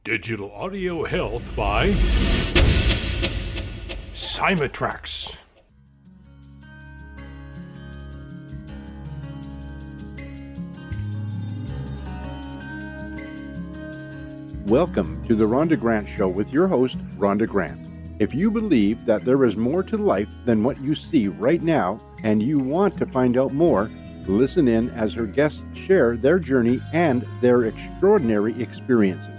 Digital Audio Health by Cymatrax. Welcome to the Rhonda Grant Show with your host, Rhonda Grant. If you believe that there is more to life than what you see right now and you want to find out more, listen in as her guests share their journey and their extraordinary experiences.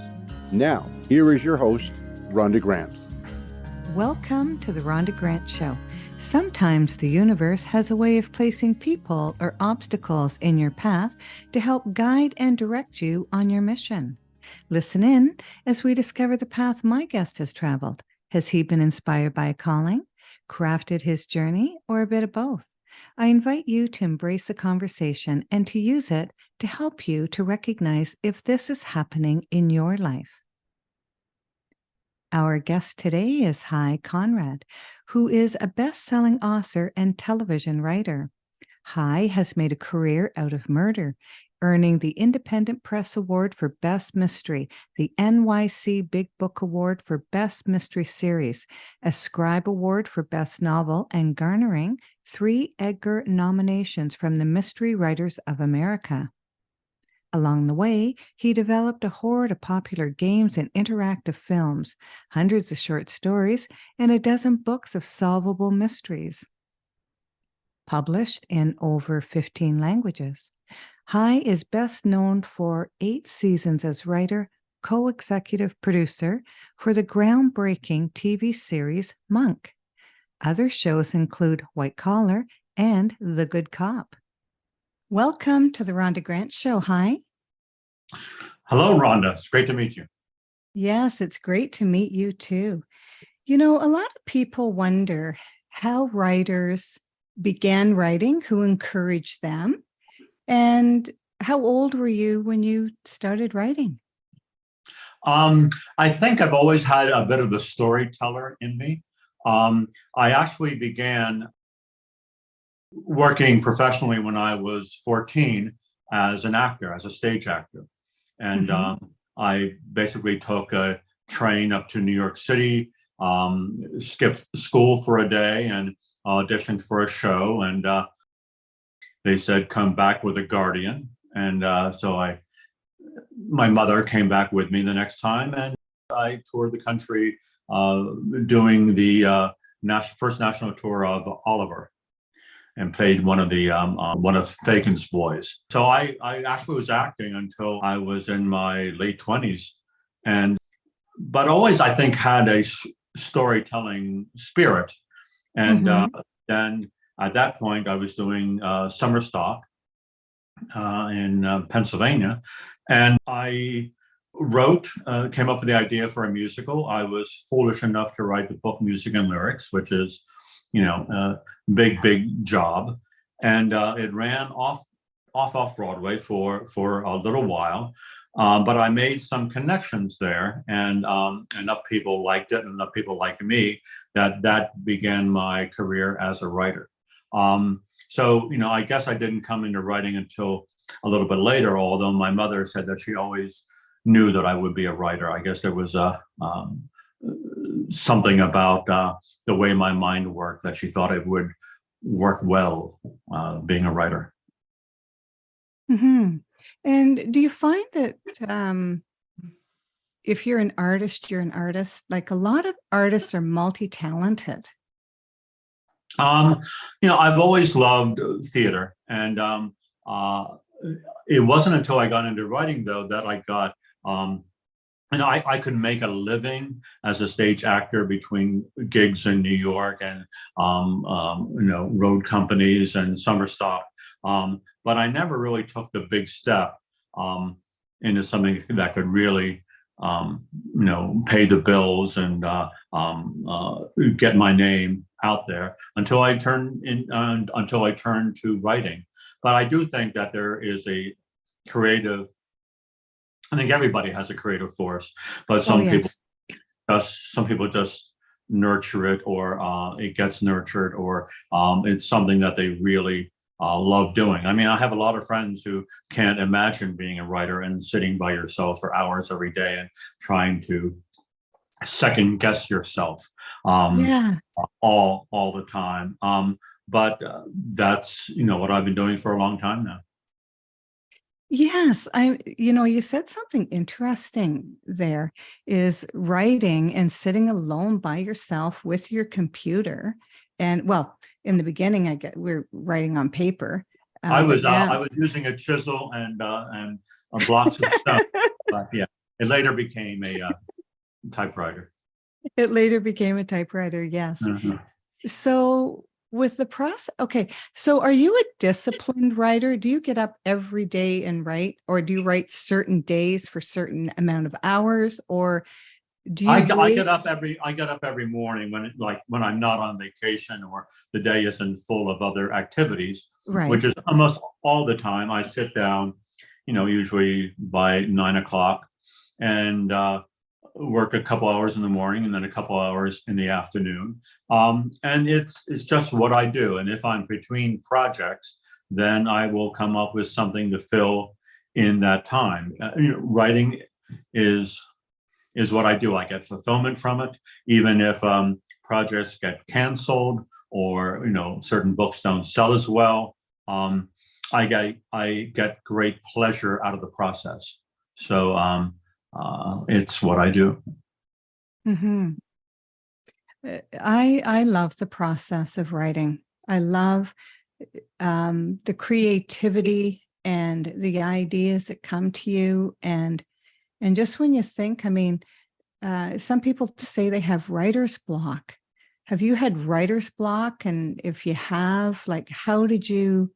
Now, here is your host, Rhonda Grant. Welcome to the Rhonda Grant Show. Sometimes the universe has a way of placing people or obstacles in your path to help guide and direct you on your mission. Listen in as we discover the path my guest has traveled. Has he been inspired by a calling, crafted his journey, or a bit of both? I invite you to embrace the conversation and to use it to help you to recognize if this is happening in your life. Our guest today is Conrad, who is a best-selling author and television writer. Has made a career out of murder, earning the Independent Press Award for Best Mystery, the NYC Big Book Award for Best Mystery Series, a Scribe Award for Best Novel, and garnering 3 Edgar nominations from the Mystery Writers of America. Along the way, he developed a horde of popular games and interactive films, hundreds of short stories, and a dozen books of solvable mysteries. Published in over 15 languages, is best known for 8 seasons as writer, co-executive producer for the groundbreaking TV series Monk. Other shows include White Collar and The Good Cop. Welcome to the Rhonda Grant Show. Hello, Rhonda. It's great to meet you. Yes, it's great to meet you too. You know, a lot of people wonder how writers began writing, who encouraged them, and how old were you when you started writing? I think I've always had a bit of the storyteller in me. I actually began working professionally when I was 14 as an actor, as a stage actor. And I basically took a train up to New York City, skipped school for a day and auditioned for a show. And they said, come back with a guardian. And so my mother came back with me the next time, and I toured the country doing the first national tour of Oliver, and played one of Fagin's boys. So I actually was acting until I was in my late 20s, but always I think had a storytelling spirit. And then at that point I was doing summer stock in Pennsylvania, and I came up with the idea for a musical. I was foolish enough to write the book Music and Lyrics, which is, a big job. And it ran off Broadway for a little while. But I made some connections there, and enough people liked it, and enough people liked me, that began my career as a writer. So, I guess I didn't come into writing until a little bit later, although my mother said that she always knew that I would be a writer. I guess there was something about the way my mind worked that she thought it would work well being a writer. And do you find that if you're an artist, you're an artist? Like, a lot of artists are multi-talented. I've always loved theater, and it wasn't until I got into writing, though, that I got I could make a living as a stage actor between gigs in New York and road companies and summer stock. But I never really took the big step into something that could really pay the bills and get my name out there until I turned to writing. But I do think that there is a creative. I think everybody has a creative force, but some people just nurture it, or it gets nurtured, or it's something that they really love doing. I mean, I have a lot of friends who can't imagine being a writer and sitting by yourself for hours every day and trying to second guess yourself Yeah. all the time. But that's what I've been doing for a long time now. Yes, you said something interesting there is writing and sitting alone by yourself with your computer. And well, in the beginning, we're writing on paper. I But was now using a chisel and blocks of stone, but yeah, it later became a typewriter. it later became a typewriter. Yes. Mhm. So with the process, okay. So are you a disciplined writer? Do you get up every day and write, or do you write certain days for certain amount of hours, or do you I wait? get up every morning when I'm not on vacation or the day isn't full of other activities, which Right. is almost all the time. I sit down, usually by 9 o'clock, and work a couple hours in the morning and then a couple hours in the afternoon. And it's just what I do. And if I'm between projects, then I will come up with something to fill in that time. Writing is what I do. I get fulfillment from it, even if projects get canceled or certain books don't sell as well. I get great pleasure out of the process. So it's what I do. Hmm. I love the process of writing. I love the creativity and the ideas that come to you, and just when you think, I mean, some people say they have writer's block. Have you had writer's block? And if you have, like, how did you?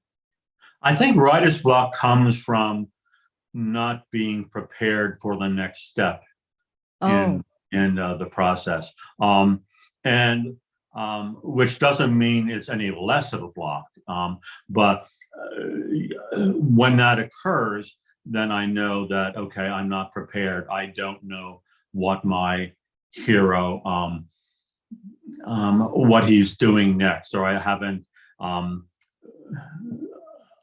I think writer's block comes from not being prepared for the next step Oh, in the process, and which doesn't mean it's any less of a block. But when that occurs, then I know that okay, I'm not prepared. I don't know what my hero, what he's doing next, or um,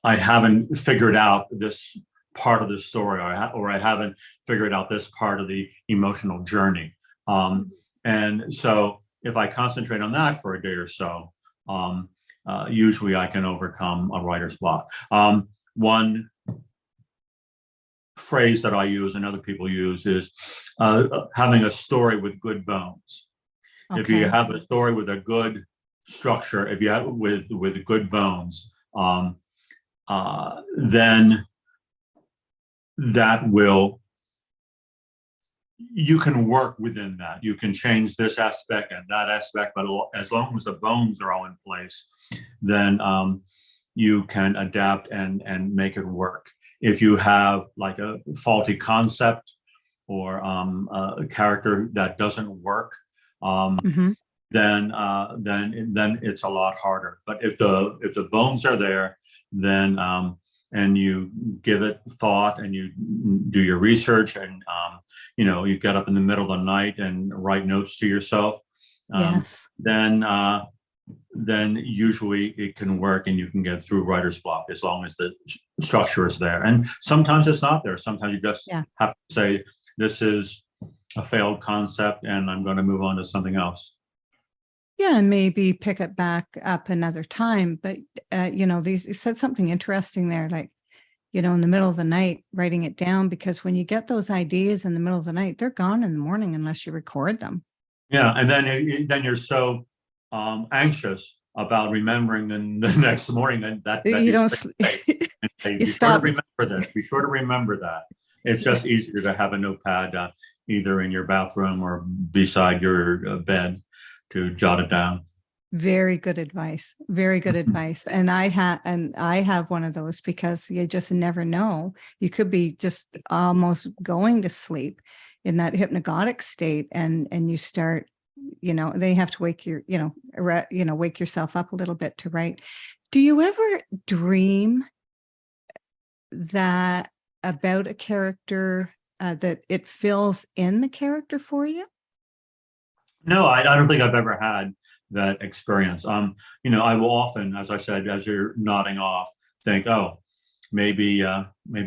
I haven't figured out this part of the story, or I haven't figured out this part of the emotional journey. And so if I concentrate on that for a day or so, usually I can overcome a writer's block. One phrase that I use and other people use is having a story with good bones. If you okay. have a story with a good structure, if you have with good bones, then that will, you can work within that. You can change this aspect and that aspect, but as long as the bones are all in place, then you can adapt and make it work. If you have like a faulty concept or a character that doesn't work, Hmm. then it's a lot harder. But if the bones are there, then and you give it thought and you do your research and you get up in the middle of the night and write notes to yourself, Yes. then usually it can work and you can get through writer's block as long as the structure is there. And sometimes it's not there. Sometimes you just Yeah. have to say, this is a failed concept and I'm going to move on to something else. Yeah, and maybe pick it back up another time. But you said something interesting there, like, in the middle of the night, writing it down, because when you get those ideas in the middle of the night, they're gone in the morning unless you record them. Yeah, and then you're so anxious about remembering the next morning that You you don't, say, and say, you be sure to stop. remember this. Be sure to remember that. It's just easier to have a notepad either in your bathroom or beside your bed to jot it down. Very good advice. Very good advice. And I have one of those, because you just never know. You could be just almost going to sleep in that hypnagogic state, and you start, they have to wake wake yourself up a little bit to write. Do you ever dream that about a character, that it fills in the character for you? No, I don't think I've ever had that experience. I will often, as I said, as you're nodding off, think, oh, maybe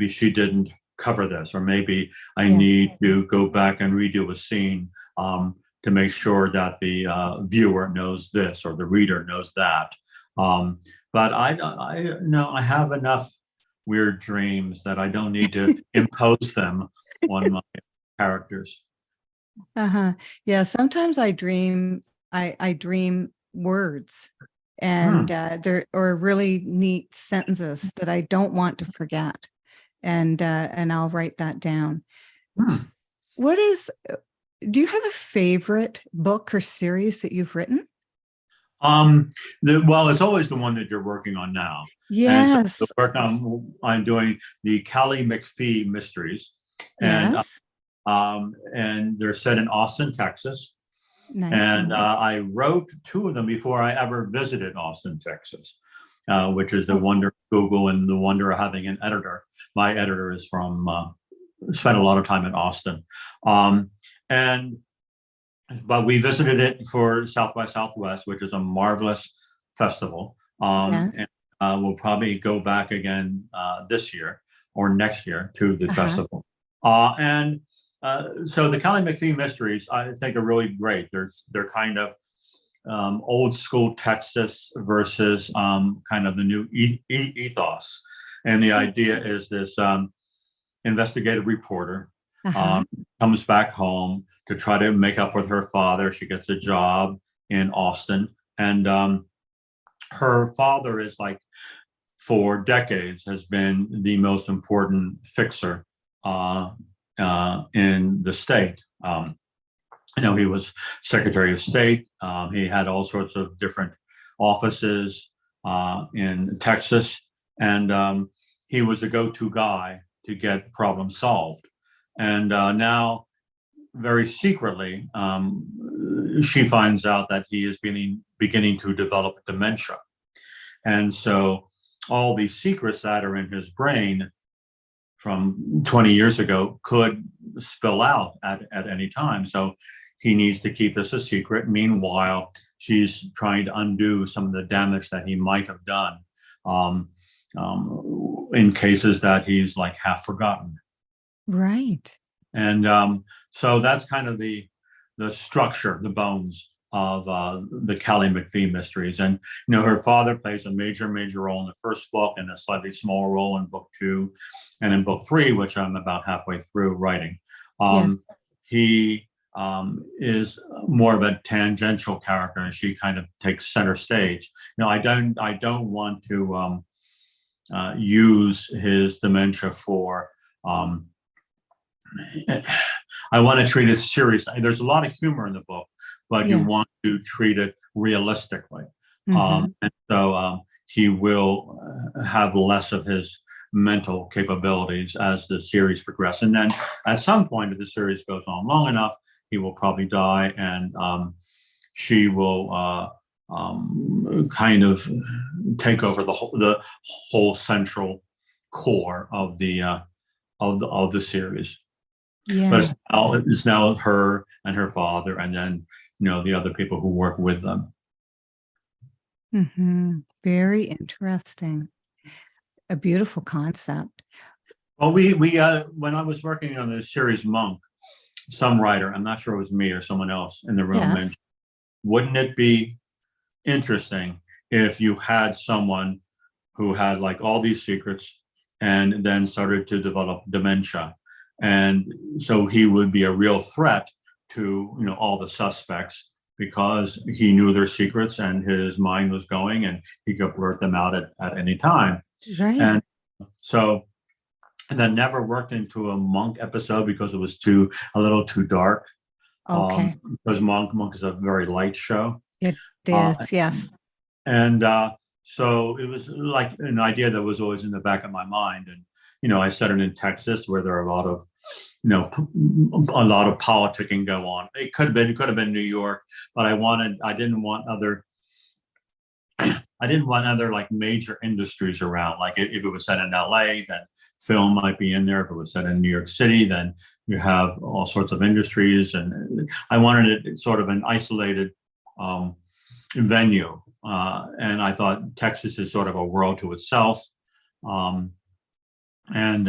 she didn't cover this, or maybe I Yes. need to go back and redo a scene to make sure that the viewer knows this or the reader knows that. But I have enough weird dreams that I don't need to impose them on my characters. Uh-huh. Yeah, sometimes I dream words, Hmm. and there or really neat sentences that I don't want to forget. And I'll write that down. Hmm. What is Do you have a favorite book or series that you've written? Well, it's always the one that you're working on now. And so Yes. the work I'm doing the Callie McPhee mysteries, and Yes. and they're set in Austin, Texas. Nice. And I wrote two of them before I ever visited Austin, Texas, which is the wonder of Google and the wonder of having an editor. My editor is from spent a lot of time in Austin, and but we visited it for South by Southwest, which is a marvelous festival. Yes. And we'll probably go back again this year or next year to the festival. And so the Callie McPhee mysteries, I think, are really great. They're kind of old school Texas versus kind of the new ethos. And the idea is this investigative reporter comes back home to try to make up with her father. She gets a job in Austin, and her father is like, for decades, has been the most important fixer in the state. He was Secretary of State. He had all sorts of different offices in Texas, and he was the go-to guy to get problems solved. And now, very secretly, she finds out that he is beginning to develop dementia. And so all these secrets that are in his brain from 20 years ago could spill out at any time. So he needs to keep this a secret. Meanwhile, she's trying to undo some of the damage that he might have done in cases that he's like half forgotten. Right. And so that's kind of the structure, the bones of the Callie McPhee mysteries. And her father plays a major role in the first book, and a slightly smaller role in book 2, and in book 3, which I'm about halfway through writing. Yes. He is more of a tangential character, and she kind of takes center stage. I don't want to use his dementia for. I want to treat it seriously. There's a lot of humor in the book, but you want to treat it realistically. And so he will have less of his mental capabilities as the series progresses. And then at some point, if the series goes on long enough, he will probably die, and she will kind of take over the whole central core of the series. Yeah. But it's now her and her father, and then the other people who work with them. Very interesting. A beautiful concept. Well, we when I was working on the series Monk, some writer, I'm not sure it was me or someone else in the room, mentioned, wouldn't it be interesting if you had someone who had like all these secrets and then started to develop dementia? And so he would be a real threat to all the suspects, because he knew their secrets and his mind was going, and he could blurt them out at any time. Right. And so that never worked into a Monk episode because it was a little too dark. Okay. Because Monk is a very light show. It is, yes. And so it was like an idea that was always in the back of my mind. And I set it in Texas, where there are a lot of politicking go on. It could have been New York, but I didn't want other like major industries around. Like if it was set in LA, then film might be in there. If it was set in New York City, then you have all sorts of industries. And I wanted it sort of an isolated venue. And I thought Texas is sort of a world to itself. Um, and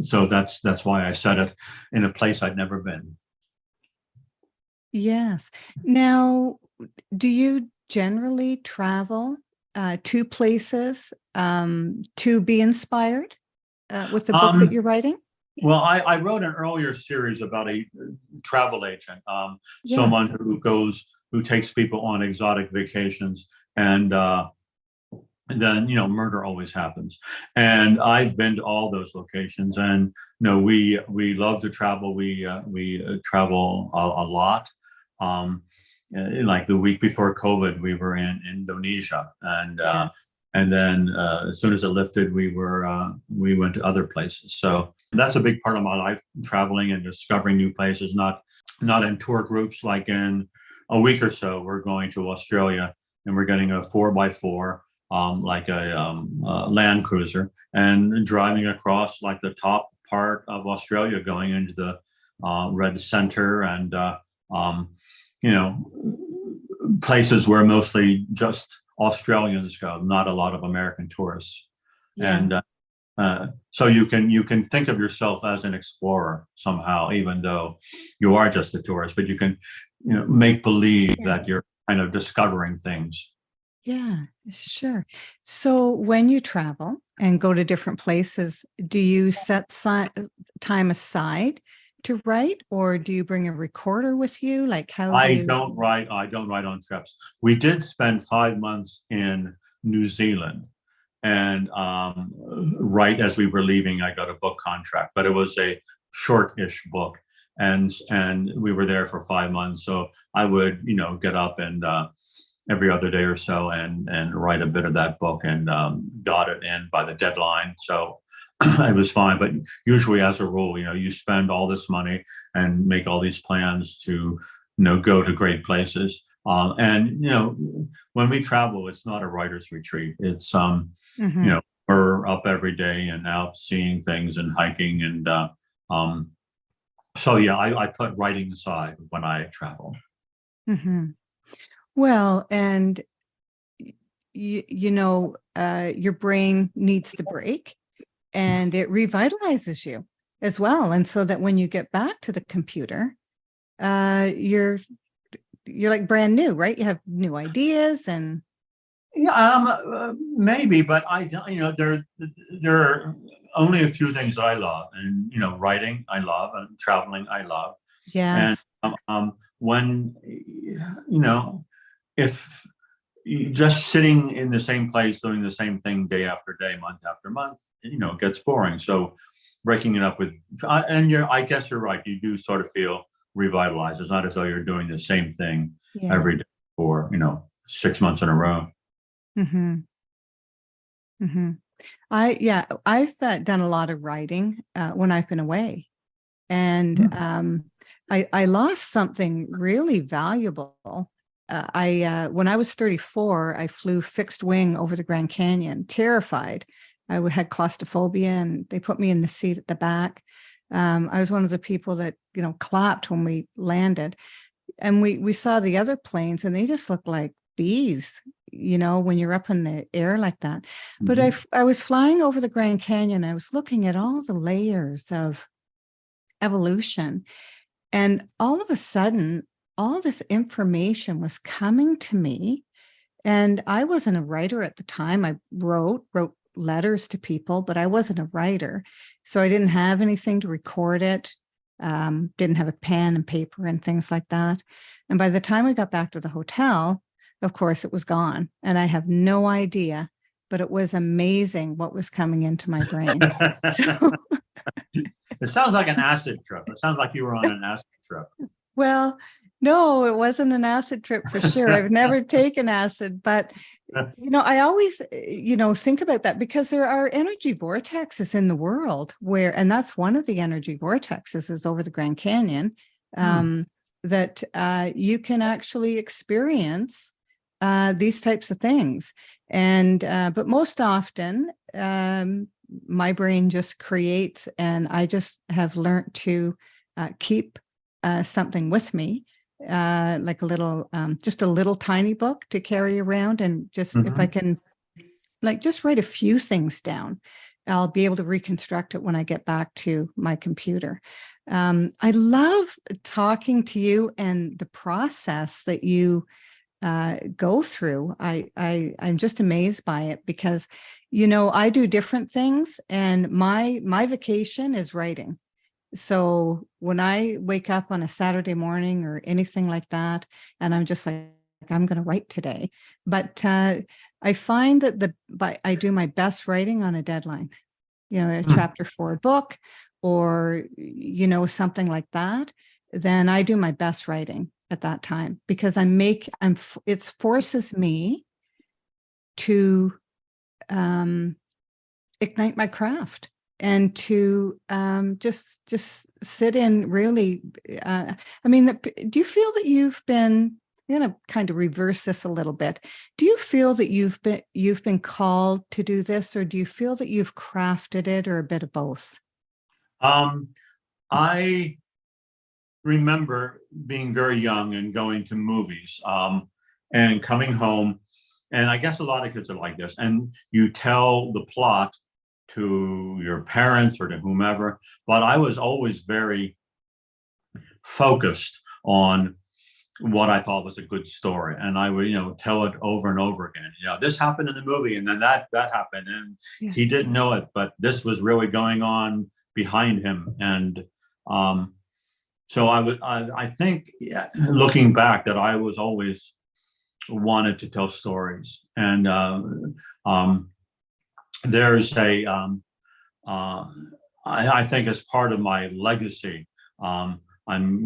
so that's why I set it in a place I'd never been. Yes. Now, do you generally travel to places to be inspired with the book that you're writing? Well, I wrote an earlier series about a travel agent, Yes. someone who takes people on exotic vacations, and then murder always happens. And I've been to all those locations, and we love to travel. We travel a lot. Like the week before COVID, we were in Indonesia, and Yes. and then as soon as it lifted, we went to other places. So that's a big part of my life: traveling and discovering new places. Not in tour groups. Like in a week or so, we're going to Australia, and we're getting a 4x4, like a Land Cruiser, and driving across like the top part of Australia, going into the Red Centre, and places where mostly just Australians go, not a lot of American tourists. Yes. And so you can think of yourself as an explorer somehow, even though you are just a tourist, but you can make believe that you're kind of discovering things. Yeah, sure. So when you travel and go to different places, do you set time aside to write, or do you bring a recorder with you? Like how do I you... don't write on trips. We did spend 5 months in New Zealand, and right as we were leaving, I got a book contract, but it was a short-ish book, and we were there for 5 months. So I would get up and every other day or so and write a bit of that book, and got it in by the deadline. So it was fine. But usually, as a rule, you spend all this money and make all these plans to go to great places. And when we travel, it's not a writer's retreat. It's we're up every day and out seeing things and hiking, and so yeah, I put writing aside when I travel. Mm-hmm. Well, and your brain needs the break, and it revitalizes you as well. And so that when you get back to the computer, you're like brand new, right? You have new ideas and... Yeah, maybe, but there are only a few things I love, and writing I love, and traveling I love. Yes. And when if you just sitting in the same place doing the same thing day after day, month after month, it gets boring. So breaking it up with, and I guess you're right. You do sort of feel revitalized. It's not as though you're doing the same thing every day for 6 months in a row. Mm-hmm. Mm-hmm. I've done a lot of writing when I've been away, and I lost something really valuable. When I was 34, I flew fixed wing over the Grand Canyon, terrified. I had claustrophobia, and they put me in the seat at the back. I was one of the people that clapped when we landed, and we saw the other planes, and they just looked like bees, when you're up in the air like that. Mm-hmm. But I was flying over the Grand Canyon. I was looking at all the layers of evolution, and all of a sudden, all this information was coming to me. And I wasn't a writer at the time. I wrote letters to people, but I wasn't a writer. So I didn't have anything to record it. Didn't have a pen and paper and things like that. And by the time we got back to the hotel, of course, it was gone. And I have no idea, but it was amazing what was coming into my brain. It sounds like an acid trip. It sounds like you were on an acid trip. Well, no, it wasn't an acid trip for sure. I've never taken acid, but I always, think about that, because there are energy vortexes in the world and that's one of the energy vortexes is over the Grand Canyon, that you can actually experience these types of things. And, but most often, my brain just creates, and I just have learned to keep something with me. like a little, just a little tiny book to carry around. And just if I can, like, just write a few things down, I'll be able to reconstruct it when I get back to my computer. I love talking to you and the process that you go through. I'm just amazed by it because, I do different things, and my vacation is writing. So when I wake up on a Saturday morning or anything like that, and I'm just like, I'm going to write today, but I find that I do my best writing on a deadline, a chapter 4 book, or something like that. Then I do my best writing at that time, because it forces me to ignite my craft and to just sit in really. Do you feel that you've been? I'm going to kind of reverse this a little bit. Do you feel that you've been called to do this, or do you feel that you've crafted it, or a bit of both? I remember being very young and going to movies and coming home. And I guess a lot of kids are like this. And you tell the plot to your parents or to whomever. But I was always very focused on what I thought was a good story. And I would, tell it over and over again. This happened in the movie, and then that happened. And he didn't know it, but this was really going on behind him. And so I think, looking back, that I was always wanted to tell stories. And there's I think as part of my legacy, I'm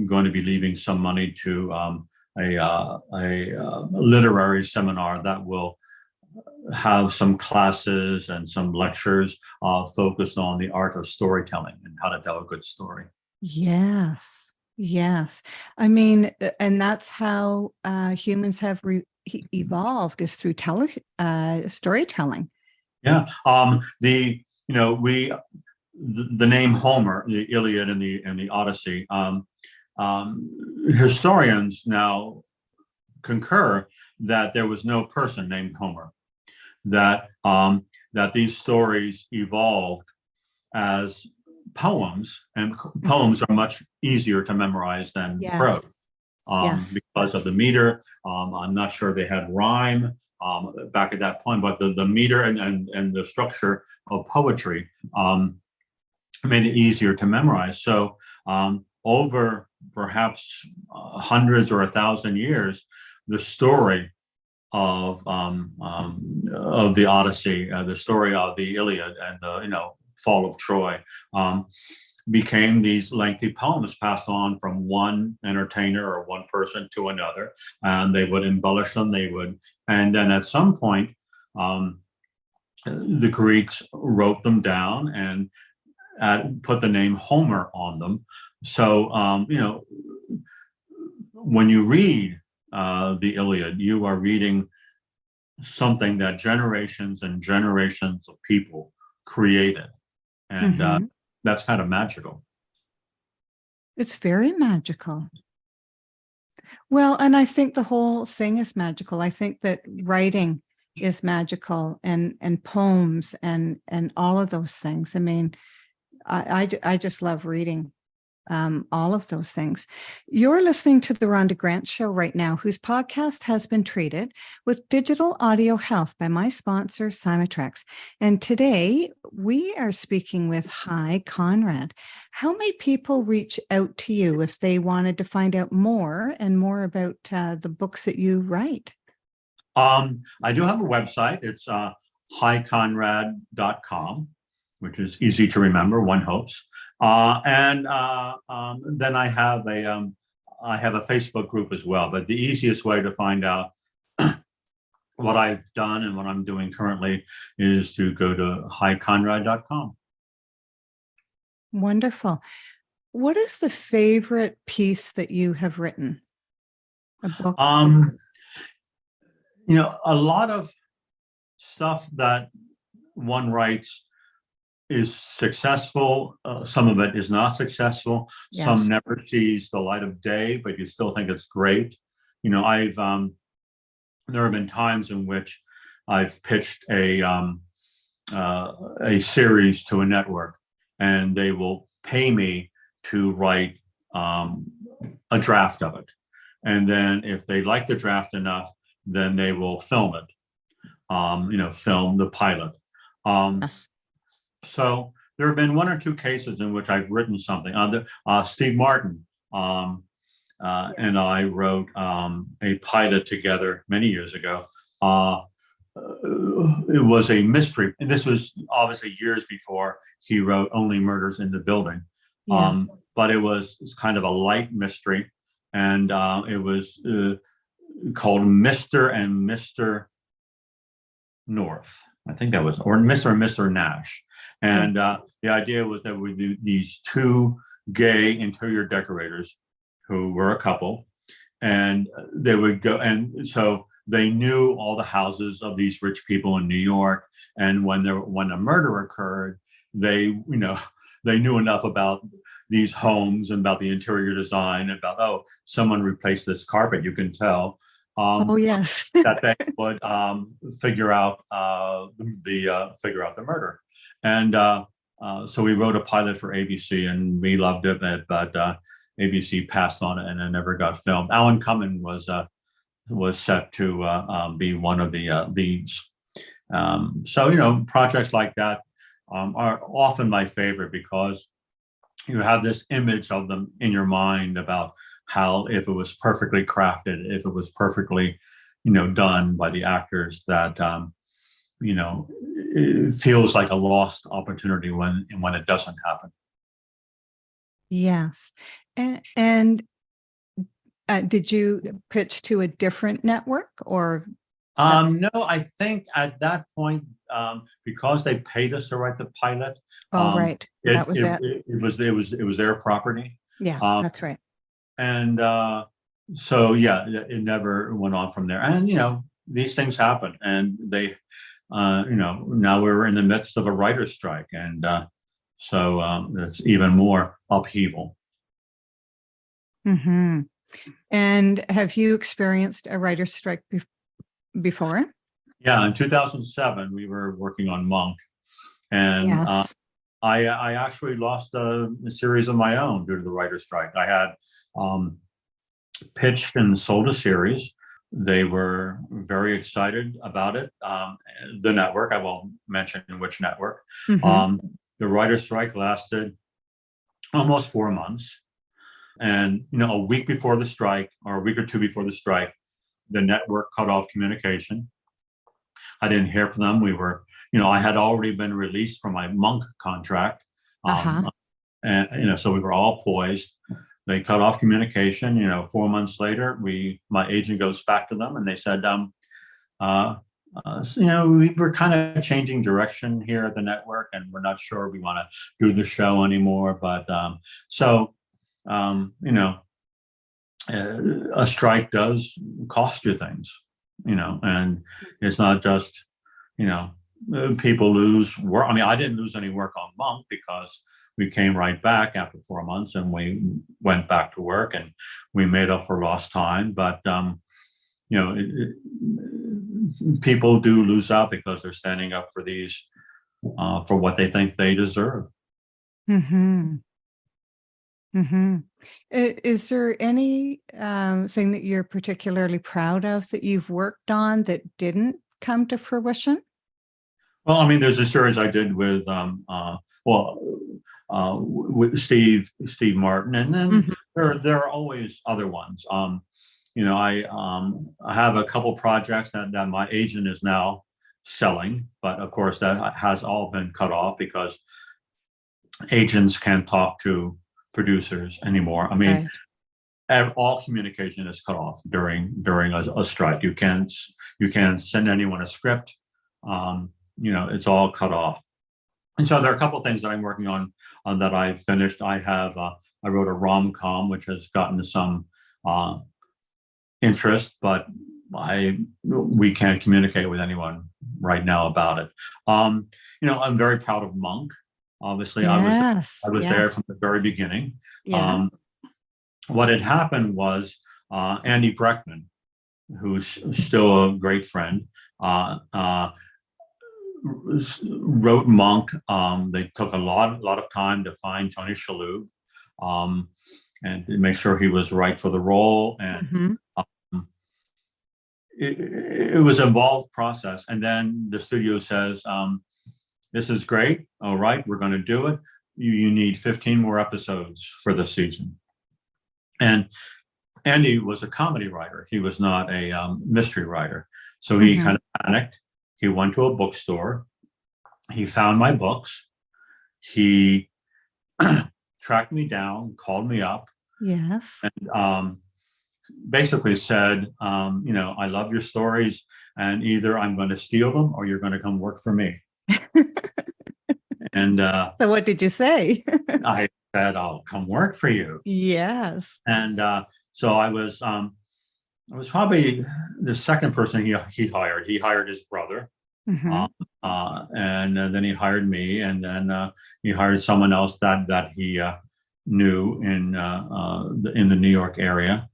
going to be leaving some money to a literary seminar that will have some classes and some lectures focused on the art of storytelling and how to tell a good story. Yes. And that's how humans have evolved, is through storytelling. Yeah. The name Homer, the Iliad and the Odyssey. Historians now concur that there was no person named Homer. That these stories evolved as poems, and poems are much easier to memorize than prose because of the meter. I'm not sure they had rhyme back at that point, but the meter and the structure of poetry made it easier to memorize. So over perhaps hundreds or 1,000 years, the story of the Odyssey, the story of the Iliad, and the fall of Troy, became these lengthy poems passed on from one entertainer or one person to another, and they would embellish them. And then at some point, the Greeks wrote them down and put the name Homer on them. So when you read the Iliad, you are reading something that generations and generations of people created. And that's kind of magical. It's very magical. Well, and I think the whole thing is magical. I think that writing is magical, and poems and all of those things. I just love reading all of those things. You're listening to the Rhonda Grant Show right now, whose podcast has been treated with digital audio health by my sponsor, Symatrex. And today we are speaking with Conrad. How may people reach out to you if they wanted to find out more about the books that you write? I do have a website. It's highconrad.com, which is easy to remember, one hopes. And then I have a Facebook group as well. But the easiest way to find out what I've done and what I'm doing currently is to go to highconrad.com. Wonderful. What is the favorite piece that you have written? A book? A lot of stuff that one writes is successful. Some of it is not successful. Some Yes. never sees the light of day, but you still think it's great. I've there have been times in which I've pitched a series to a network, and they will pay me to write a draft of it, and then if they like the draft enough, then they will film it. Film the pilot. Yes. So there have been one or two cases in which I've written something. Steve Martin and I wrote a pilot together many years ago. It was a mystery, and this was obviously years before he wrote Only Murders in the Building. Yes. But it's kind of a light mystery, and it was called Mr. and Mr. North. I think that was, or Mr. and Mr. Nash. And the idea was that we do these two gay interior decorators who were a couple, and they would go, and so they knew all the houses of these rich people in New York. And when a murder occurred, they knew enough about these homes and about the interior design, about someone replaced this carpet, you can tell. Oh yes. That they would figure out the murder. And so we wrote a pilot for ABC, and we loved it, but ABC passed on it, and it never got filmed. Alan Cumming was set to be one of the leads. So projects like that are often my favorite, because you have this image of them in your mind about how, if it was perfectly crafted, if it was perfectly done by the actors, that it feels like a lost opportunity when it doesn't happen. Yes. And did you pitch to a different network, or? No, I think at that point, because they paid us to write the pilot. Right. That was it. It was their property. Yeah, that's right. And so it never went on from there. And these things happen, and they now we're in the midst of a writer's strike, and so it's even more upheaval. Mm-hmm. And have you experienced a writer's strike before? Yeah, in 2007 we were working on Monk, and Yes. I actually lost a series of my own due to the writer's strike. I had pitched and sold a series. They were very excited about it. The network, I won't mention which network. Mm-hmm. The writer's strike lasted almost 4 months. And, a week before the strike, or a week or two before the strike, the network cut off communication. I didn't hear from them. We were, I had already been released from my Monk contract. And, so we were all poised. They cut off communication. 4 months later, my agent goes back to them, and they said, we were kind of changing direction here at the network, and we're not sure we want to do the show anymore. But a strike does cost you things, and it's not just, people lose work. I mean, I didn't lose any work on Monk, because we came right back after 4 months, and we went back to work, and we made up for lost time. But people do lose out because they're standing up for these, for what they think they deserve. Mm-hmm. Mm-hmm. Is there any thing that you're particularly proud of that you've worked on that didn't come to fruition? Well, I mean, there's a series I did with with Steve Martin, and then there are always other ones. I have a couple projects that my agent is now selling, but of course that has all been cut off because agents can't talk to producers anymore. I mean, all communication is cut off during a strike. You can't send anyone a script. It's all cut off. And so there are a couple of things that I'm working on that I've finished. I wrote a rom-com which has gotten some interest, but we can't communicate with anyone right now about it. I'm very proud of Monk. Obviously, Yes. I was there from the very beginning. Yeah. What had happened was Andy Breckman, who's still a great friend, wrote Monk. They took a lot of time to find Tony Shalhoub, and to make sure he was right for the role. And Mhm. it was an involved process. And then the studio says, "This is great. All right, we're going to do it. You need 15 more episodes for the season." And Andy was a comedy writer. He was not a mystery writer. So he Mhm. kind of panicked. He went to a bookstore. He found my books. He tracked me down, called me up, Yes. and basically said, I love your stories, and either I'm going to steal them or you're going to come work for me. And So what did you say? I said, I'll come work for you. Yes. And so I was probably the second person he hired. He hired his brother. Mhm. And then he hired me, and then he hired someone else that he knew in the New York area,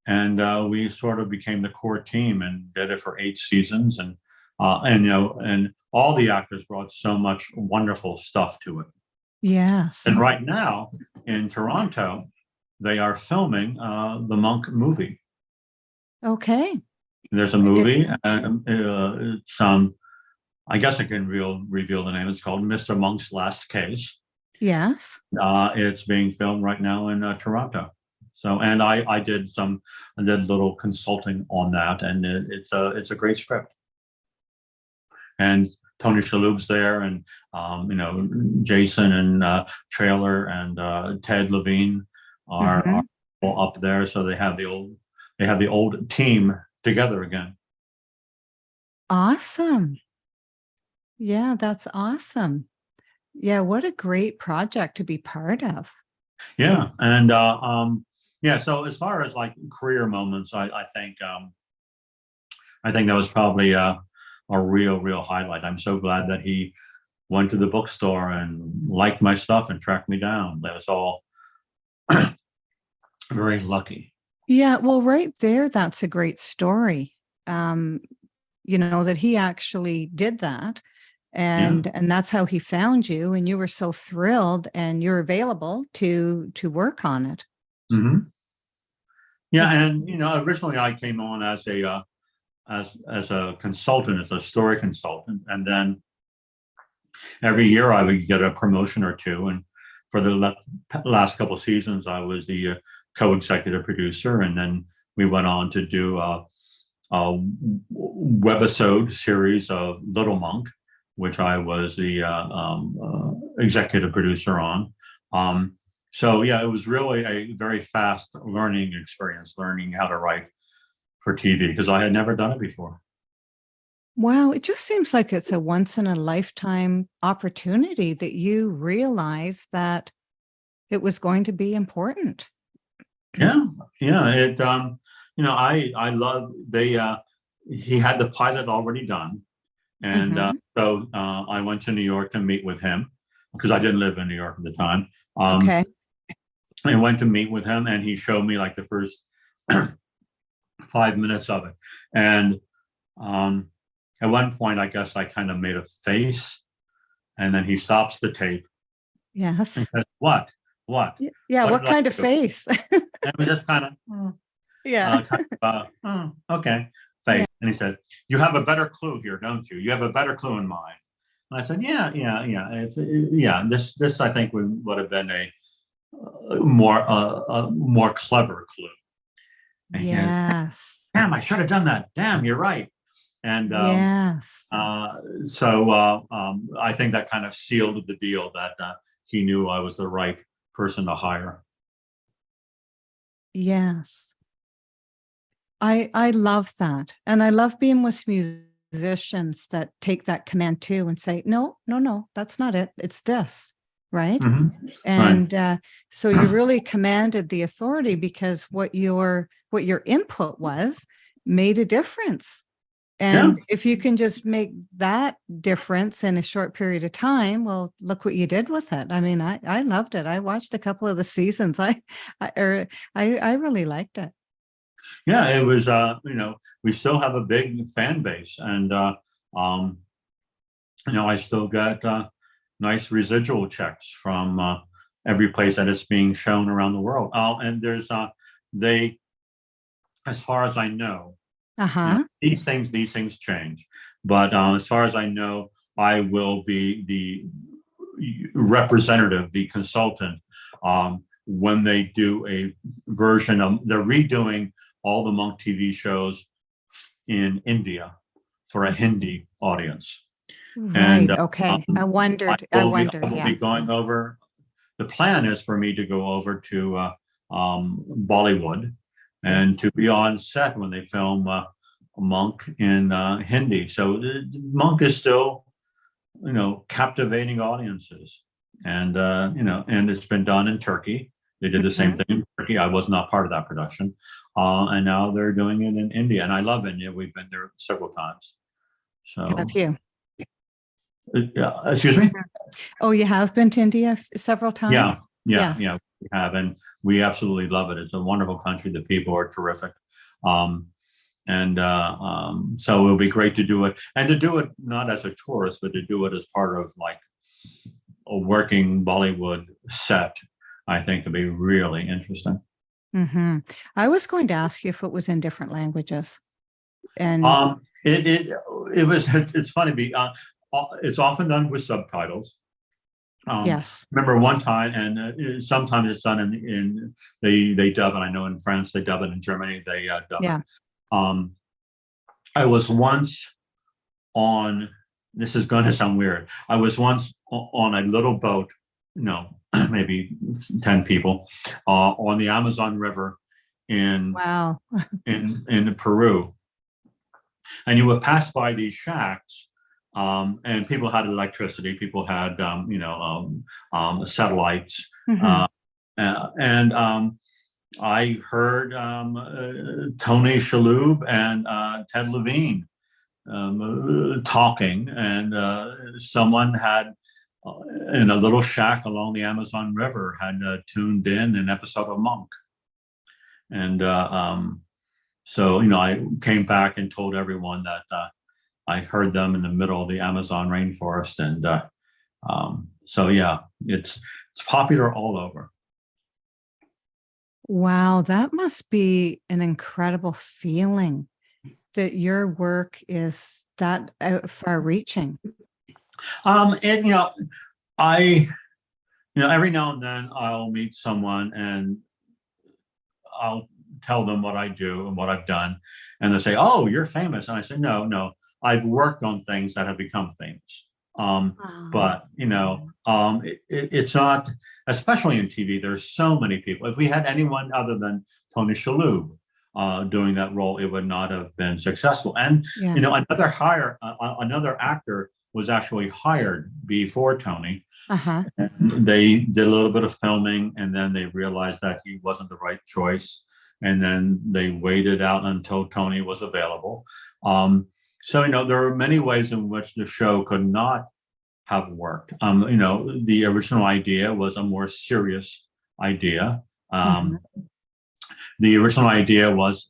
and we sort of became the core team and did it for 8 seasons, and and all the actors brought so much wonderful stuff to it. Yes. And right now in Toronto, they are filming the Monk movie. Okay. There's a movie, and it's I guess I can reveal the name. It's called Mr. Monk's Last Case. Yes. It's being filmed right now in Toronto. So, and I did little consulting on that, and it's a great script. And Tony Shalhoub's there, and Jason and Trailer and Ted Levine are Mhm. all up there. So they have the old team together again. Awesome. Yeah, that's awesome. Yeah, what a great project to be part of. Yeah, and yeah. So as far as like career moments, I think that was probably a real highlight. I'm so glad that he went to the bookstore and liked my stuff and tracked me down. That was all very lucky. Yeah, well, right there, that's a great story. Um, that he actually did that, Yeah. and that's how he found you, and you were so thrilled, and you're available to work on it. Hmm. Yeah, That's and originally I came on as a as a consultant, as a story consultant, and then every year I would get a promotion or two. And for the last couple of seasons, I was the co-executive producer, and then we went on to do a webisode series of Little Monk, which I was the executive producer on. So yeah, it was really a very fast learning experience, learning how to write for TV because I had never done it before. Wow, it just seems like it's a once in a lifetime opportunity that you realize that it was going to be important. Yeah, yeah. I love he had the pilot already done, and Mhm. so I went to New York to meet with him because I didn't live in New York at the time. Okay. I went to meet with him, and he showed me like the first 5 minutes of it, and um, at one point, I guess I kind of made a face, and then he stops the tape and Yes. says, "What? What? Yeah, What what did I kind of do?" face? And we just kind of. Yeah. Okay, Yeah. face. And he said, "You have a better clue here, don't you? You have a better clue in mind." And I said, "Yeah. Yeah. This I think would have been a more clever clue." And he goes, Yes. "Damn, I should have done that. Damn, you're right." And Yes. I think that kind of sealed the deal that he knew I was the right person to hire. Yes. I love that. And I love being with musicians that take that command too and say, no, no, no, that's not it. It's this. Right. Mhm. Right. And so you really commanded the authority because what your input was made a difference. And if you can just make that difference in a short period of time, well, look what you did with it. I mean, I loved it. I watched a couple of the seasons. I really liked it. Yeah, it was, we still have a big fan base, and, I still got nice residual checks from every place that it's being shown around the world. Oh, and there's, as far as I know, these things change. But as far as I know, I will be the representative, the consultant, when they do a version of, they're redoing all the Monk TV shows in India for a Hindi audience. Right. Okay. I wondered. I will be going over. The plan is for me to go over to Bollywood and to be on set when they film Monk in Hindi. So Monk is still, captivating audiences, and and it's been done in Turkey. They did the same thing in Turkey. I was not part of that production, and now they're doing it in India, and I love India. We've been there several times. So, have you? Excuse me? Oh, you have been to India several times? Yeah, we have, and we absolutely love it. It's a wonderful country. The people are terrific. So it'll be great to do it, and to do it not as a tourist, but to do it as part of like a working Bollywood set. I think would be really interesting. Mm-hmm. I was going to ask you if it was in different languages, and it's funny. It's often done with subtitles. Yes. Remember one time, and sometimes it's done in they dub it. I know in France they dub it. In Germany they dub it. I was once on. This is going to sound weird. I was once on a little boat. Maybe 10 people on the Amazon River in Peru, and you would pass by these shacks. And people had electricity. People had, satellites. And I heard Tony Shalhoub and Ted Levine talking, and someone had, in a little shack along the Amazon River, had tuned in an episode of Monk. And so, I came back and told everyone that I heard them in the middle of the Amazon rainforest, and so yeah, it's popular all over. Wow, that must be an incredible feeling that your work is that far-reaching. And every now and then I'll meet someone and I'll tell them what I do and what I've done, and they say, "Oh, you're famous," and I say, "No. I've worked on things that have become famous." But it's not, especially in TV. There's so many people. If we had anyone other than Tony Shalhoub doing that role, it would not have been successful. And another actor was actually hired before Tony. And they did a little bit of filming, and then they realized that he wasn't the right choice, and then they waited out until Tony was available. So, there are many ways in which the show could not have worked. The original idea was a more serious idea. The original idea was,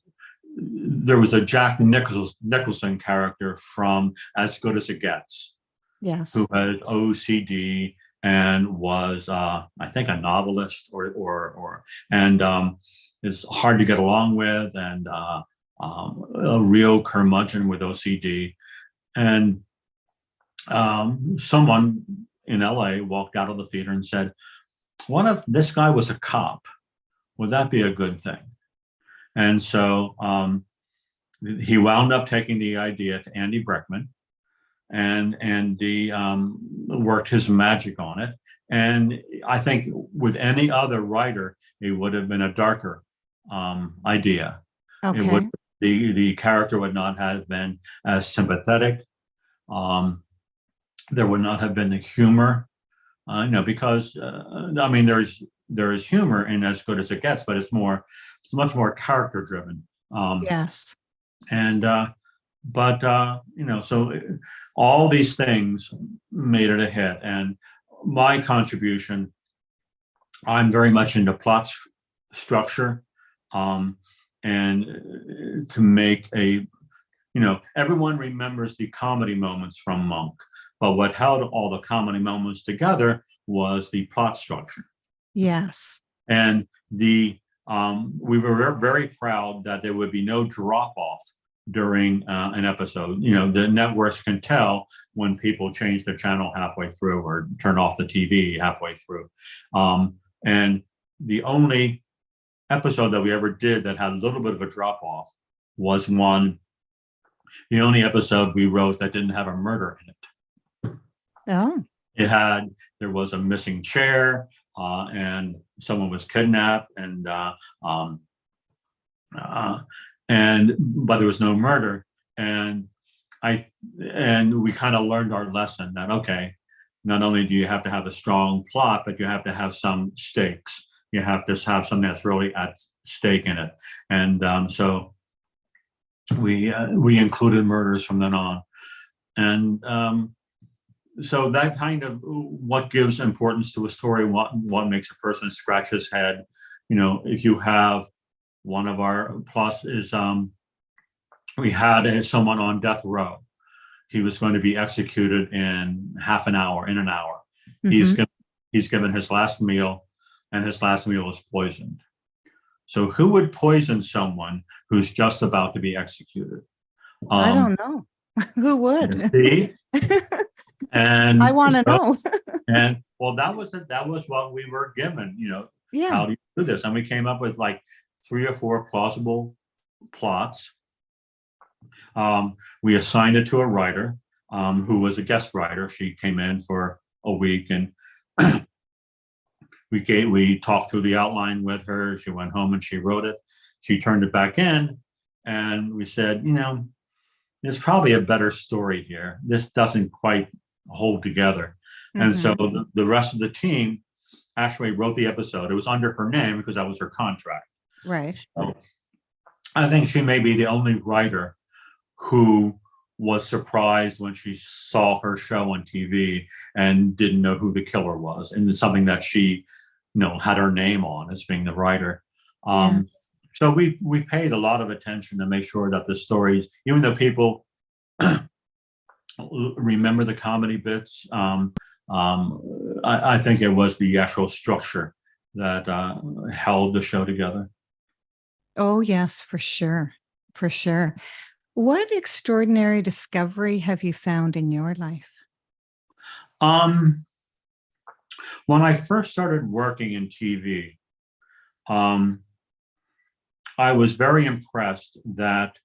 there was a Jack Nicholson character from As Good as It Gets. Yes. Who had OCD and was, I think, a novelist and is hard to get along with, and a real curmudgeon with OCD. And someone in LA walked out of the theater and said, "What if this guy was a cop? Would that be a good thing?" And so he wound up taking the idea to Andy Breckman, and Andy worked his magic on it. And I think with any other writer, it would have been a darker idea. Okay. The character would not have been as sympathetic. There would not have been the humor, because there is humor in As Good as It Gets, but it's much more character driven. Yes. And but so all these things made it a hit. And my contribution, I'm very much into plot structure, and to make everyone remembers the comedy moments from Monk, but what held all the comedy moments together was the plot structure. Yes. And we were very proud that there would be no drop off during an episode. The networks can tell when people change the channel halfway through or turn off the TV halfway through. And the only episode that we ever did that had a little bit of a drop off was the only episode we wrote that didn't have a murder in it. Oh. There was a missing chair, and someone was kidnapped, but there was no murder. And we kind of learned our lesson that, okay, not only do you have to have a strong plot, but you have to have some stakes. You have to have something that's really at stake in it. And so we included murders from then on. And so that kind of what gives importance to a story, what makes a person scratch his head. If you have one of our plots is we had someone on death row. He was going to be executed in an hour. Mm-hmm. He's given his last meal, and his last meal is poisoned. So who would poison someone who's just about to be executed? I don't know. Who would? See? And I want to know. And well, that was what we were given. Yeah. How do you do this? And we came up with like 3 or 4 plausible plots. We assigned it to a writer who was a guest writer. She came in for a week, and we talked through the outline with her. She went home and she wrote it. She turned it back in, and we said, there's probably a better story here. This doesn't quite hold together. Mm-hmm. And so the rest of the team actually wrote the episode. It was under her name because that was her contract. Right. So I think she may be the only writer who was surprised when she saw her show on TV and didn't know who the killer was. And it's something that she, had her name on as being the writer. Yes. So we paid a lot of attention to make sure that the stories, even though people remember the comedy bits, I think it was the actual structure that held the show together. Oh, yes, for sure. For sure. What extraordinary discovery have you found in your life? When I first started working in TV, I was very impressed that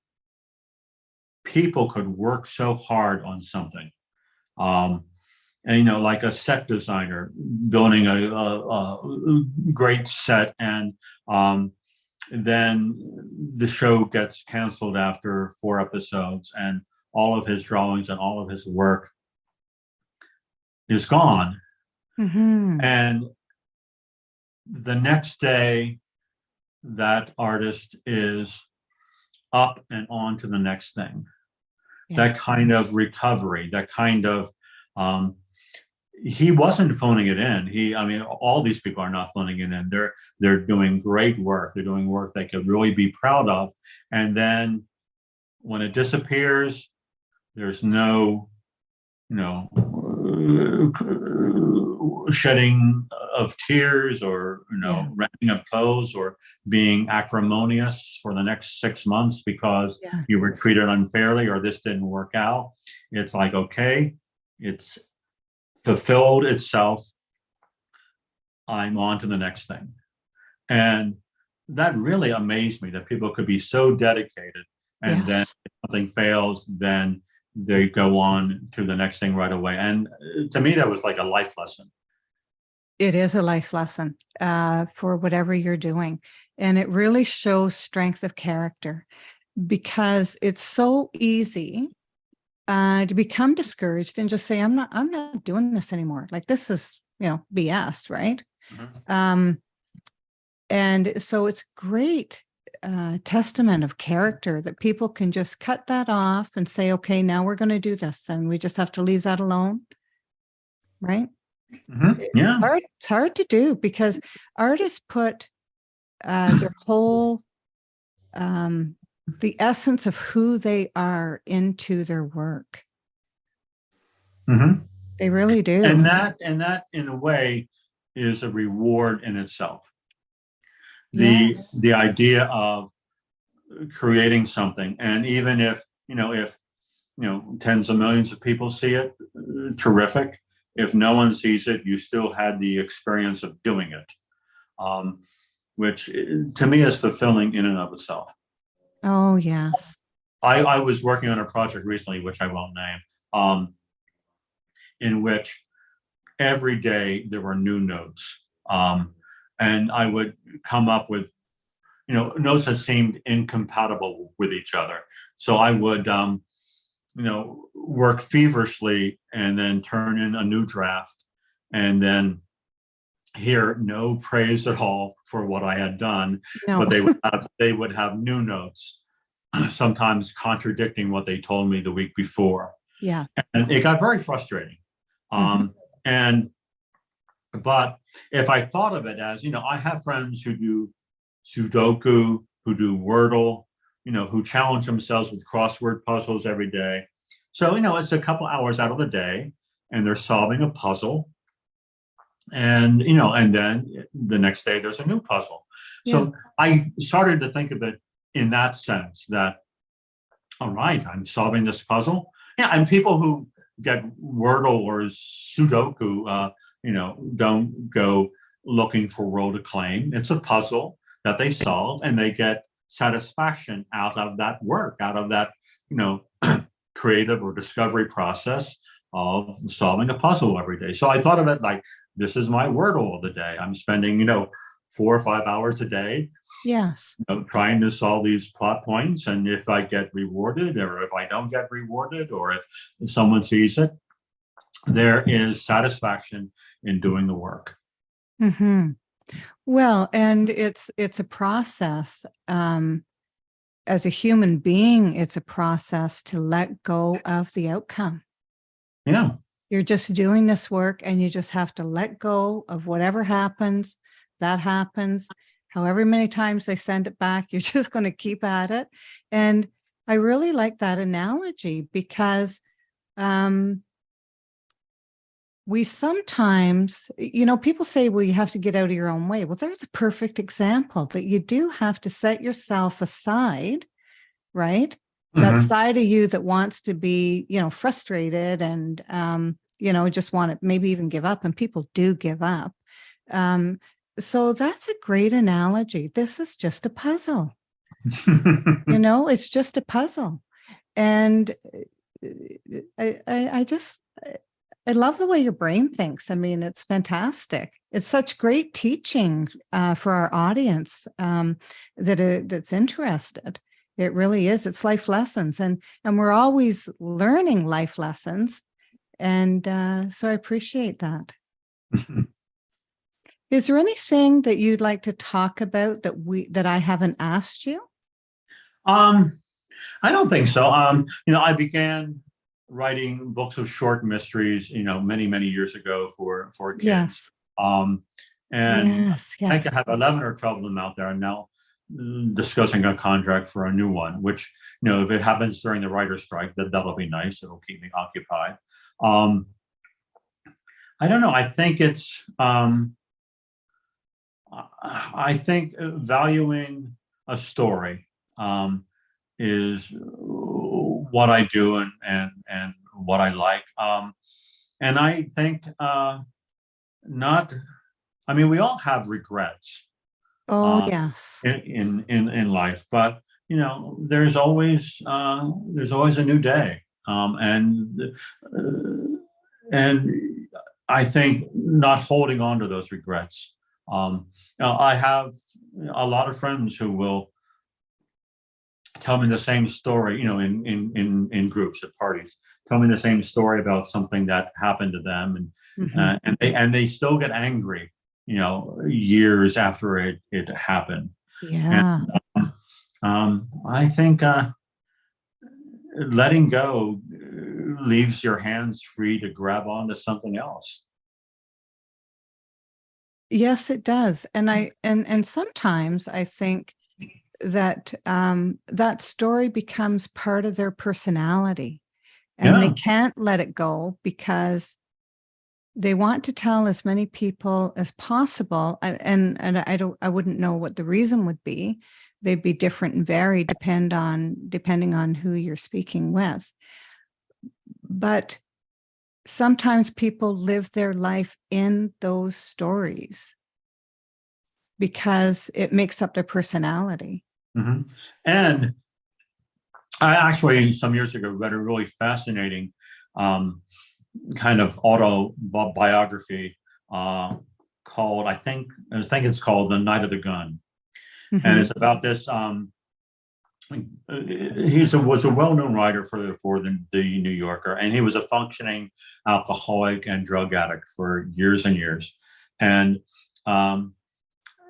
people could work so hard on something. And, like a set designer building a great set, and then the show gets canceled after 4 episodes, and all of his drawings and all of his work is gone. Mm-hmm. And the next day, that artist is up and on to the next thing. Yeah. That kind of recovery, that kind of, he wasn't phoning it in. All these people are not phoning it in. They're doing great work. They're doing work they could really be proud of. And then when it disappears, there's no, shedding of tears or, renting of clothes or being acrimonious for the next 6 months because you were treated unfairly or this didn't work out. It's like, okay, it's fulfilled itself. I'm on to the next thing. And that really amazed me that people could be so dedicated, and then if something fails, then they go on to the next thing right away. And to me, that was like a life lesson. It is a life lesson for whatever you're doing. And it really shows strength of character, because it's so easy to become discouraged and just say, I'm not doing this anymore. Like, this is, BS, right? Mm-hmm. And so it's great testament of character that people can just cut that off and say, okay, now we're going to do this, and we just have to leave that alone, right? Yeah. It's hard to do because artists put their whole the essence of who they are into their work. They really do. And that in a way is a reward in itself. The idea of creating something, and even if tens of millions of people see it, terrific. If no one sees it, you still had the experience of doing it, which to me is fulfilling in and of itself. Oh, yes. I was working on a project recently, which I won't name, in which every day there were new notes. And I would come up with, notes that seemed incompatible with each other. So I would, work feverishly and then turn in a new draft and then hear no praise at all for what I had done. No. But they would have new notes, sometimes contradicting what they told me the week before. Yeah. And it got very frustrating. But if I thought of it as, I have friends who do Sudoku, who do Wordle, who challenge themselves with crossword puzzles every day. So, it's a couple hours out of the day and they're solving a puzzle. And, and then the next day there's a new puzzle. Yeah. So I started to think of it in that sense that, all right, I'm solving this puzzle. Yeah. And people who get Wordle or Sudoku, don't go looking for world acclaim. It's a puzzle that they solve and they get satisfaction out of that work, out of that, creative or discovery process of solving a puzzle every day. So I thought of it like, this is my Wordle of the day. I'm spending, 4 or 5 hours a day. Yes. Trying to solve these plot points. And if I get rewarded or if I don't get rewarded or if someone sees it, there is satisfaction in doing the work. Well, and it's a process. As a human being, it's a process to let go of the outcome. Yeah. You're just doing this work and you just have to let go of whatever happens, that happens. However many times they send it back, you're just going to keep at it. And I really like that analogy because we sometimes, people say, well, you have to get out of your own way. Well, there's a perfect example that you do have to set yourself aside, right? That side of you that wants to be, frustrated and, just want to maybe even give up. And people do give up. So that's a great analogy. This is just a puzzle. It's just a puzzle. And I love the way your brain thinks. I mean, it's fantastic. It's such great teaching for our audience that's interested. It really is. It's life lessons, and we're always learning life lessons, and so I appreciate that. Is there anything that you'd like to talk about that I haven't asked you? I don't think so. I began writing books of short mysteries, many, many years ago for kids. Yes. And yes. I think I have 11 or 12 of them out there. I'm now discussing a contract for a new one, which, if it happens during the writer's strike, that'll be nice. It'll keep me occupied. I don't know. I think it's, I think valuing a story is what I do and what I like. And I think we all have regrets. Oh, yes. In life, but there's always a new day. And I think not holding on to those regrets. I have a lot of friends who will tell me the same story, in groups at parties, tell me the same story about something that happened to them, and they still get angry, years after it happened. Yeah. I think letting go leaves your hands free to grab onto something else. Yes, it does. And sometimes I think that that story becomes part of their personality, and they Yeah. can't let it go because they want to tell as many people as possible. And I wouldn't know what the reason would be. They'd be different and varied depending on who you're speaking with. But sometimes people live their life in those stories because it makes up their personality. Mm-hmm. And I actually, some years ago, read a really fascinating kind of autobiography called, I think it's called The Night of the Gun. Mm-hmm. And it's about this. Was a well-known writer for the New Yorker, and he was a functioning alcoholic and drug addict for years and years, and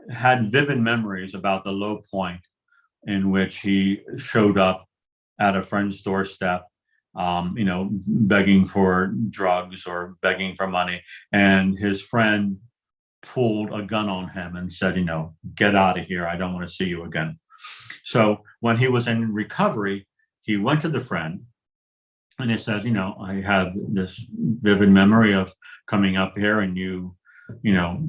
had vivid memories about the low point in which he showed up at a friend's doorstep, begging for drugs or begging for money, and his friend pulled a gun on him and said, get out of here. I don't want to see you again. So when he was in recovery, he went to the friend and he says, I have this vivid memory of coming up here and you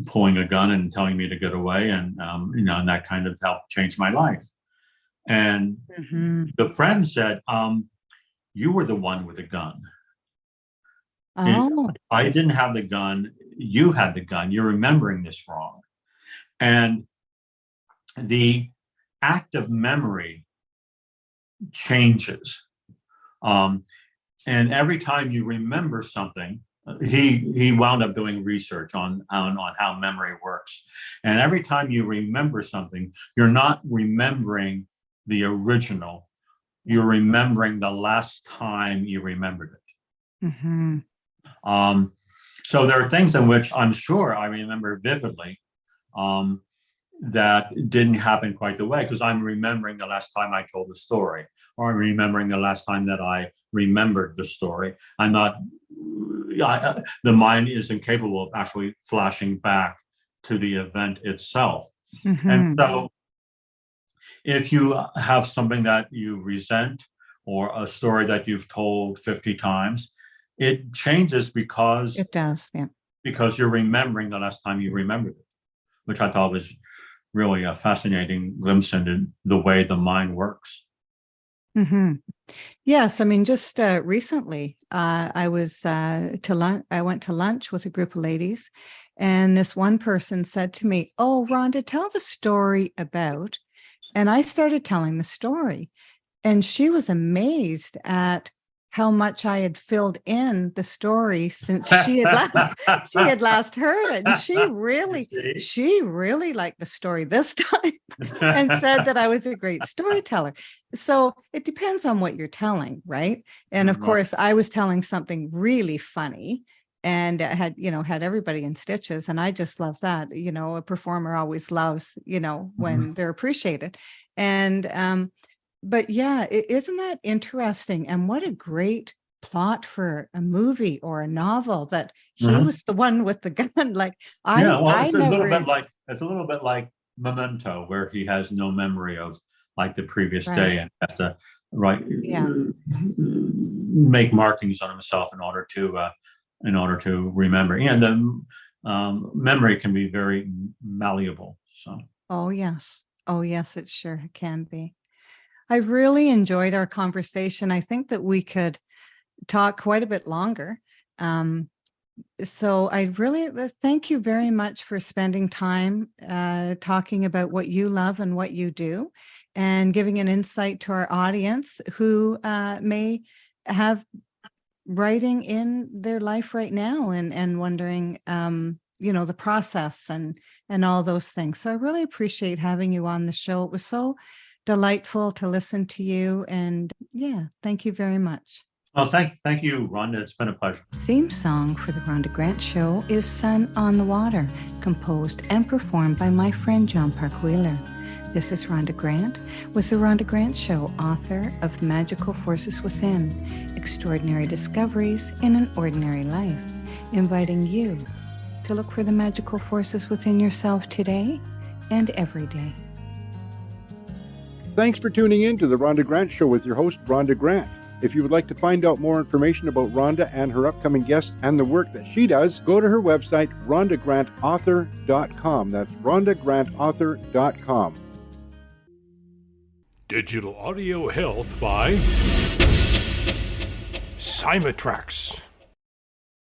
pulling a gun and telling me to get away. And, and that kind of helped change my life. And Mm-hmm. the friend said, you were the one with the gun. Oh. I didn't have the gun. You had the gun. You're remembering this wrong. And the act of memory changes. And every time you remember something, he wound up doing research on how memory works. And every time you remember something, you're not remembering the original. You're remembering the last time you remembered it. Mm-hmm. So there are things in which I'm sure I remember vividly that didn't happen quite the way, because I'm remembering the last time I told the story, or I'm remembering the last time that I remembered the story. I'm not, the mind is incapable of actually flashing back to the event itself. Mm-hmm. And so if you have something that you resent or a story that you've told 50 times, it changes because it does, yeah. Because you're remembering the last time you remembered it, which I thought was really a fascinating glimpse into the way the mind works. Mm-hmm. Yes, I mean, just recently, I was to lunch. I went to lunch with a group of ladies, and this one person said to me, "Oh, Rhonda, tell the story about." And I started telling the story, and she was amazed at how much I had filled in the story since she had last heard it. And she really liked the story this time and said that I was a great storyteller. So it depends on what you're telling, right? And of course, I was telling something really funny and had everybody in stitches. And I just love that. A performer always loves, when they're appreciated. And but yeah, isn't that interesting? And what a great plot for a movie or a novel, that he was the one with the gun. Like it's a little bit like Memento, where he has no memory of like the previous day and has to make markings on himself in order to remember. And the memory can be very malleable. So. Oh yes, it sure can be. I really enjoyed our conversation. I think that we could talk quite a bit longer. So I really thank you very much for spending time talking about what you love and what you do, and giving an insight to our audience who may have writing in their life right now and wondering, the process and all those things. So I really appreciate having you on the show. It was so delightful to listen to you, and thank you very much. Well, thank you, Rhonda. It's been a pleasure. Theme song for the Rhonda Grant Show is Sun on the Water, composed and performed by my friend John Park Wheeler. This is Rhonda Grant with The Rhonda Grant Show, author of Magical Forces Within, Extraordinary Discoveries in an Ordinary Life, inviting you to look for the magical forces within yourself today and every day. Thanks for tuning in to The Rhonda Grant Show with your host, Rhonda Grant. If you would like to find out more information about Rhonda and her upcoming guests and the work that she does, go to her website, rhondagrantauthor.com. That's rhondagrantauthor.com. Digital Audio Health by Cymatrax.